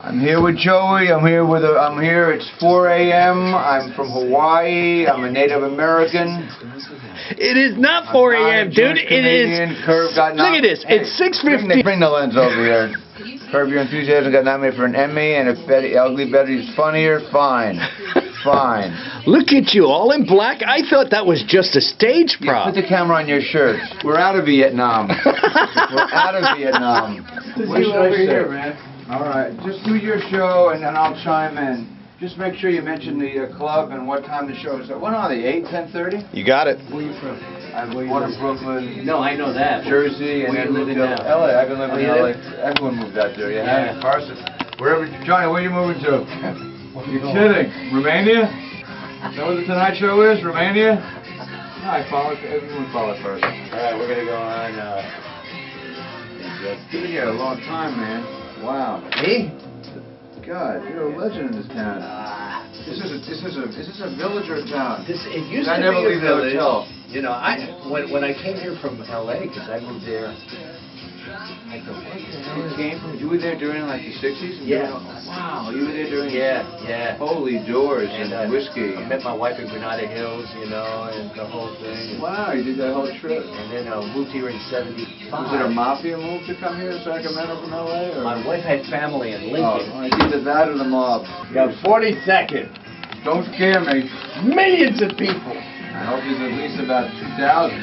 I'm here with Joey. I'm here. It's 4 a.m. I'm from Hawaii. I'm a Native American. It is not 4 a.m., dude. It is. Look at this. It's 6:50. Bring the lens over here. Curb Your Enthusiasm got nominated for an Emmy, and if Ugly Betty's funnier, fine. Fine. Look at you, all in black. I thought that was just a stage prop. Put the camera on your shirt. We're out of Vietnam. We're out of Vietnam. What should I say? Here, man. All right, just do your show, and then I'll chime in. Just make sure you mention the club and what time the show is. When are they? 8, 10:30? You got it. Where are you from? I'm born in Brooklyn. No, I know that. Jersey, and then moved to LA. I've been living in LA. Everyone moved out there. Yeah. Carson. Wherever, Johnny, where are you moving to? You're kidding. Romania? Is that what the Tonight Show is? Romania? No, everyone follows Carson. All right, we're gonna go on. You've been here a long time, man. Wow. Me? God, you're a legend in this town. Is this a village or a town? It used to never be leave a village. the hotel. You know, when I came here from LA, because I moved there. I go, what the hell? You were there during like the 60s? Yeah. Wow, you were there during. Yeah. Holy doors and whiskey. I met my wife in Granada Hills, you know, and the whole thing. Wow, you did that whole trip. And then moved here in '75. Was it a mafia move to come here to Sacramento from LA? Or? My wife had family in Lincoln. Oh, it's either that or the mob. You got 40 seconds. Don't scare me. Millions of people. I hope there's at least about 2,000.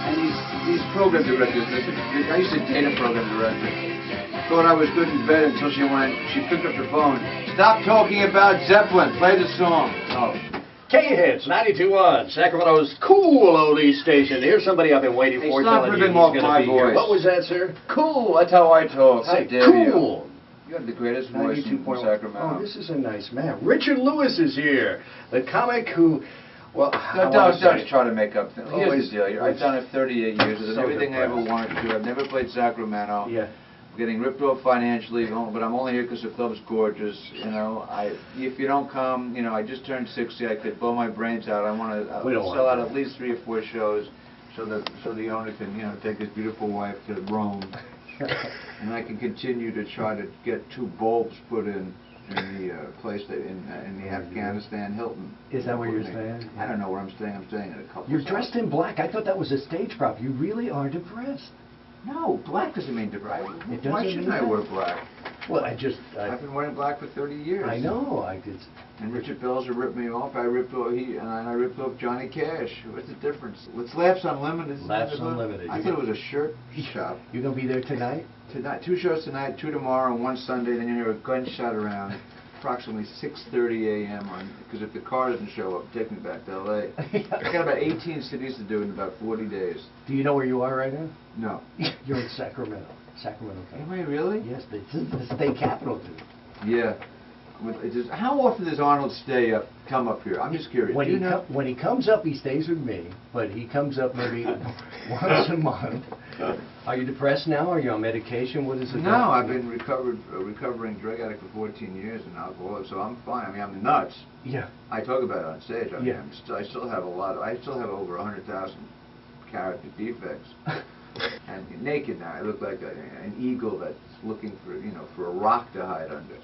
And these program directors, I used to date a program director. Thought I was good in bed until she picked up the phone. Stop talking about Zeppelin. Play the song. Oh. KHITS 92.1, Sacramento's cool oldies station. Here's somebody I've been waiting for. Stop ripping off my voice. What was that, sir? Cool. That's how I talk. Say cool. You have the greatest voice in 92.1. Sacramento. Oh, this is a nice man. Richard Lewis is here, the comic who. Well, don't try to make up things. Here's the deal. I've done it 38 years. I've done everything I ever wanted to. I've never played Sacramento. Yeah. I'm getting ripped off financially, but I'm only here because the club's gorgeous. You know, if you don't come, you know, I just turned 60. I could blow my brains out. I want to sell out at least 3 or 4 shows, so the owner can, you know, take his beautiful wife to Rome, and I can continue to try to get 2 bulbs put in the place in the Afghanistan Hilton. Is that where you're staying? I don't know where I'm staying. I'm staying at a couple. You're dressed in black. I thought that was a stage prop. You really are depressed. No, black doesn't mean depressed. Why shouldn't I wear black? Well, I've been wearing black for 30 years. I know. And Richard Belzer ripped me off. I ripped off Johnny Cash. What's the difference? Let's Laughs Unlimited. Laughs Unlimited. I thought it was a shirt shop. You gonna be there tonight? Tonight, 2 shows tonight, 2 tomorrow, and 1 Sunday. Then you hear a gunshot around. Approximately 6:30 a.m. because if the car doesn't show up, take me back to LA. I got about 18 cities to do in about 40 days. Do you know where you are right now? No. You're in Sacramento. Sacramento. Am I really? Yes, this is the state capital, dude. Yeah. How often does Arnold come up here? I'm just curious. When he comes up, he stays with me, but he comes up maybe once a month. Are you depressed now? Are you on medication? What is it? No, I've been recovering drug addict for 14 years and alcoholic, so I'm fine. I mean, I'm nuts. Yeah. I talk about it on stage. I mean, yeah. I still have over 100,000 character defects. And naked now, I look like an eagle that's looking for a rock to hide under.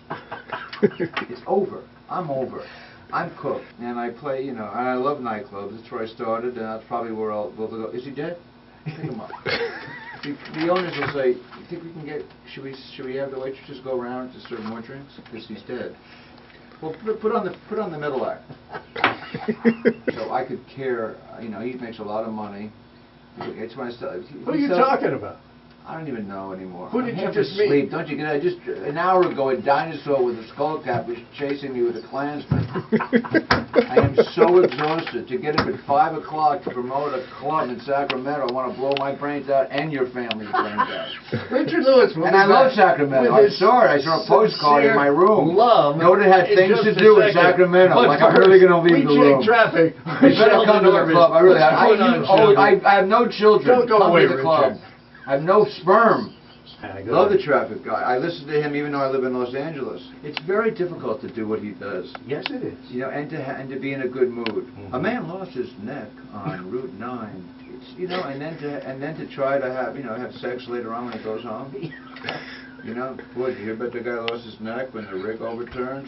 It's over. I'm over. I'm cooked, and I play, and I love nightclubs. That's where I started, and that's probably where I'll go. Is he dead? Pick him up. The owners will say, "You think we can get? Should we have the waitresses go around to serve more drinks? Because he's dead." Well, put on the middle act. So I could care. He makes a lot of money. It's when Who are you talking about? I don't even know anymore. Who did you just meet? Don't you get it? Just an hour ago, a dinosaur with a skull cap was chasing me with a Klansman. I am so exhausted to get up at 5 o'clock to promote a club in Sacramento. I want to blow my brains out and your family's brains out. Richard Lewis, and I love Sacramento. I saw it. I saw a postcard in my room. Note it had things to do with Sacramento. Like I'm really going to leave the room. We check traffic. You better come to the club. I really. I have no children. Don't go away, to the club. I have no sperm. I love the traffic guy. I listen to him even though I live in Los Angeles. It's very difficult to do what he does. Yes, it is. And to be in a good mood. Mm-hmm. A man lost his neck on Route 9. And then to try to have sex later on when he goes home. You know, boy, did you hear about the guy lost his neck when the rig overturned?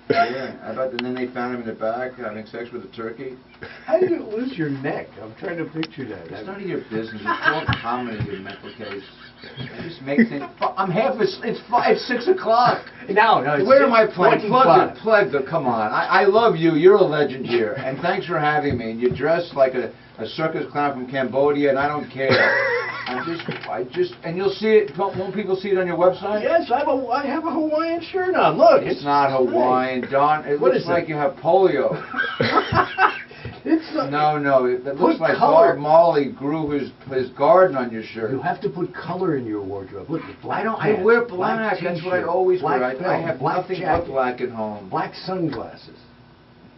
Yeah, and then they found him in the back having sex with a turkey. How do you lose your neck? I'm trying to picture that. It's none of your business. It's all comedy, you mental case. I just make things. It's 6 o'clock. No. Where am I playing? Plug the. Come on. I love you. You're a legend here, and thanks for having me. And you dress like a circus clown from Cambodia, and I don't care. And you'll see it. Won't people see it on your website? Yes, I have a Hawaiian shirt on. Look, it's not Hawaiian, Don. It looks like you have polio. It's not. No. It looks like Bob Marley grew his garden on your shirt. You have to put color in your wardrobe. Look, black. I wear black. That's what I always wear. I have nothing but black at home. Black sunglasses.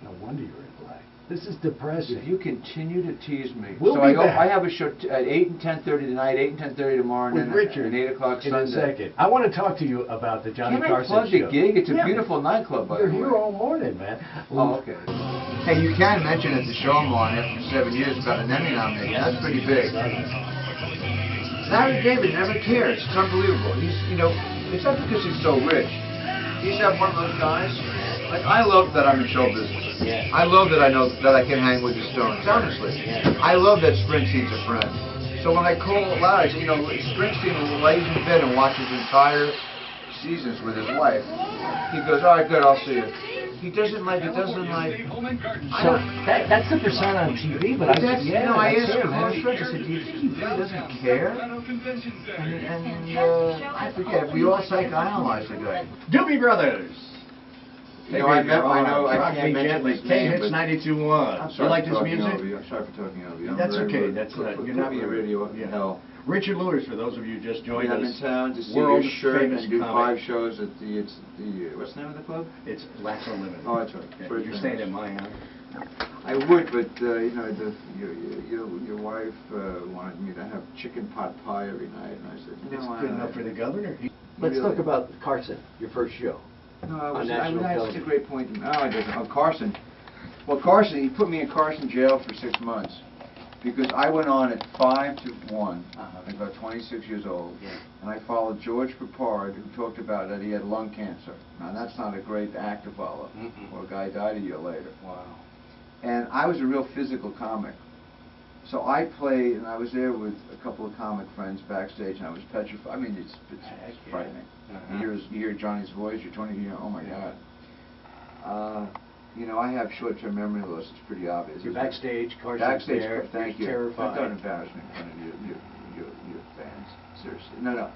No wonder you're in black. This is depressing. If you continue to tease me. I have a show at 8 and 10:30 tonight, 8 and 10:30 tomorrow, and then Richard, at 8 o'clock Sunday. In a second. I want to talk to you about the Johnny Carson show. Can I plug the gig? It's a beautiful nightclub, by the way. You're here all morning, man. Oh, okay. Hey, you can mention at the show I'm on after 7 years got an Emmy nomination. That's pretty big. Larry David never cares. It's unbelievable. It's not because he's so rich. He's one of those guys. Like, I love that I'm in show business. Yeah. I love that I know that I can hang with the Stones, honestly. Yeah. I love that Springsteen's a friend. So when I call Larry, I say, Springsteen lays in bed and watches entire seasons with his wife. He goes, all right, good, I'll see you. He doesn't like. So that's the persona on TV, but I asked close friends, I said, do you think he really doesn't care? And I forget, we all psychoanalyze the guy. Doobie Brothers. I can't mention his name, KHITS 92.1. You like this music? I'm sorry for talking over you. That's okay. That's you're not a radio. What the hell? Richard Lewis, for those of you who just joined us. I'm in town to see your shirt and do 5 shows at the what's the name of the club? It's Laughs Unlimited. Oh, that's right. Yeah, you're staying at my house. I would, but your wife wanted me to have chicken pot pie every night, and I said, it's good enough for the governor. Let's talk about Carson, your first show. No, that's a great point. No, it doesn't. Oh, Carson. Well, Carson, he put me in Carson jail for 6 months because I went on at 5 to 1. I was about 26 years old, and I followed George Papard, who talked about that he had lung cancer. Now, that's not a great act to follow. Or a guy died a year later. Wow. And I was a real physical comic. So I played, and I was there with a couple of comic friends backstage, and I was petrified. I mean, it's frightening. You hear Johnny's voice, you're 20, oh my God. I have short-term memory loss. It's pretty obvious. You're backstage, Carson's there. Thank you. Terrified. Don't embarrass me in front of your fans. Seriously. No.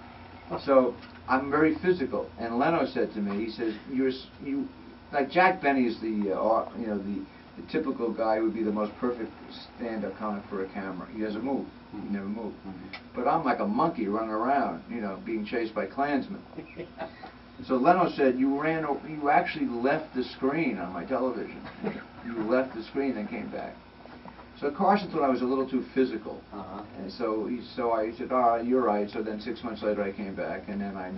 So I'm very physical. And Leno said to me, he says, you like Jack Benny is the typical guy who would be the most perfect stand-up comic for a camera. He doesn't move. He never moved. But I'm like a monkey running around, being chased by Klansmen. So Leno said, you actually left the screen on my television. You left the screen and came back. So Carson thought I was a little too physical. And so I said, all right, you're right. So then 6 months later I came back, and then I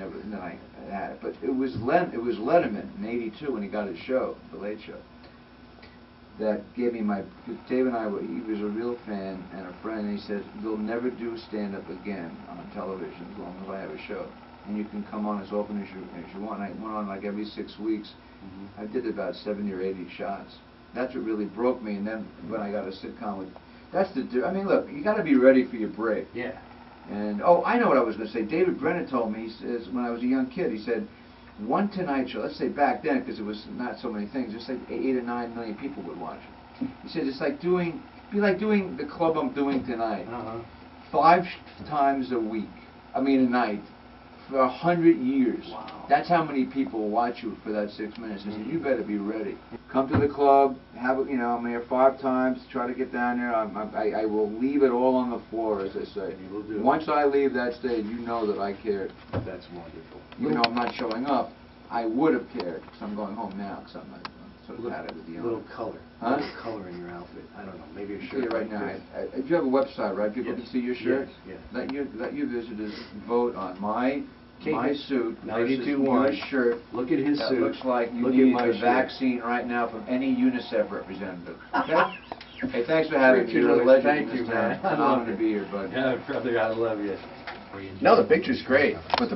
had it. But it was Letterman in '82 when he got his show, The Late Show, that gave me Dave and I, he was a real fan and a friend, and he said, you'll never do stand-up again on television as long as I have a show. And you can come on as often as you want. I went on like every 6 weeks. I did about 70 or 80 shots. That's what really broke me, and then when I got a sitcom with, look, you got to be ready for your break. Yeah. And, I know what I was going to say. David Brennan told me, he says, when I was a young kid, he said, one Tonight Show, let's say back then, because it was not so many things, just like 8 or 9 million people would watch it. He said it's like doing the club I'm doing tonight, 5 times a night, for 100 years. Wow. That's how many people watch you for that 6 minutes. He said, you better be ready. Come to the club, I'm here 5 times, try to get down there. I will leave it all on the floor, as I say. You will do. Once I leave that stage, you know that I cared. That's wonderful. Even though I'm not showing up, I would have cared, because I'm going home now, because I'm sort of had it with the little color. Huh? Little color in your outfit. I don't know, maybe a shirt. Right now, if you have a website, right, people can see your shirt? Yes. Let you visitors vote on my suit versus 92.1 your shirt. Look at his that suit. Looks like you need a vaccine right now from any UNICEF representative. Okay? Hey, thanks for having me. You're a legend. Thank you, man. I'm honored to be here, bud. Yeah, brother, I love you. No, the picture's great. With the